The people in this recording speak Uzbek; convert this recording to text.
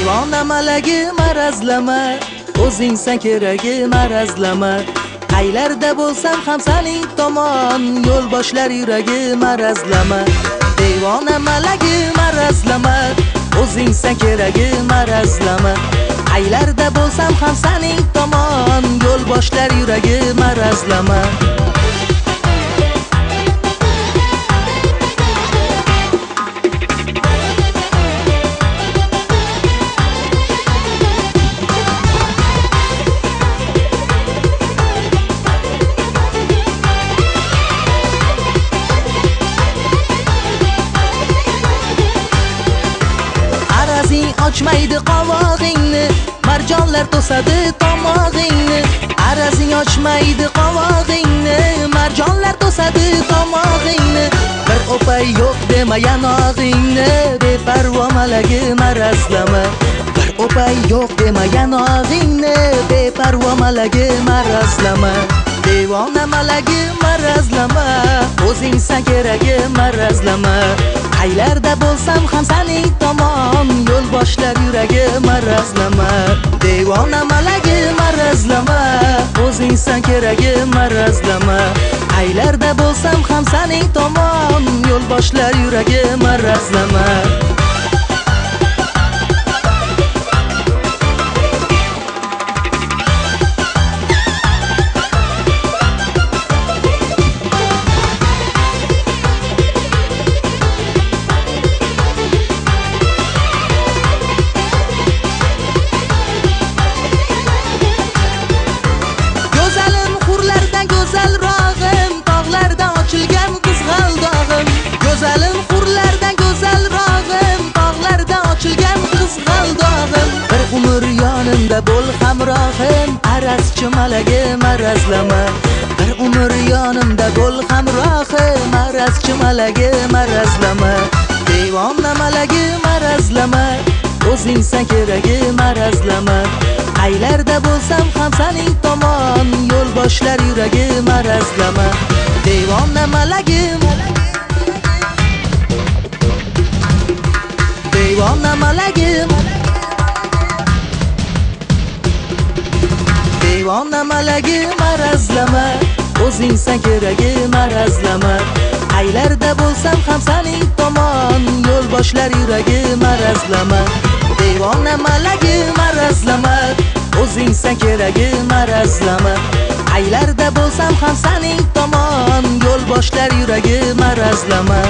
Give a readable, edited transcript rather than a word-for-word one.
Devona malagi marazlama, o'zingsan keragi marazlama. Qaylarda bo'lsam ham sening tomon, yo'l boshlar yuragi marazlama. Devona malagi marazlama, o'zingsan keragi marazlama. Qaylarda bo'lsam ham sening tomon, yo'l boshlar yuragi marazlama. Ochmaydi qovog'ingni, marjonlar to'sadi tomog'ingni. Arazing ochmaydi qovog'ingni, marjonlar to'sadi tomog'ingni. Bir o'pay yo'q dema yanog'ingni, beparvo malagi marazlama. Bir o'pay yo'q dema yanog'ingni, beparvo malagi marazlama. Devona malagi marazlama, o'zingsan keragi marazlama. Qaylarda bo'lsam ham sening tomon, yo'l boshlar yuragi marazlama. Devona malagi marazlama, o'zingsan keragi marazlama. Qaylarda bo'lsam ham sening tomon, yo'l boshlar yuragi marazlama. Bo'l hamrohim, arazchi malagi marazlama. Bir umr yonimda bo'l hamrohim, arazchi malagi marazlama. Devona malagi marazlama, o'zingsan keragi marazlama. Qaylarda bo'lsam ham sening tomon, yo'l boshlar yuragi marazlama. Devona malagi, devona malagi, devona malagi marazlama, o'zingsan keragi marazlama. Qaylarda bo'lsam ham sening tomon, yo'l boshlar yuragi marazlama. Devona malagi marazlama, o'zingsan keragi marazlama. Qaylarda bo'lsam ham sening tomon, yo'l boshlar yuragi marazlama.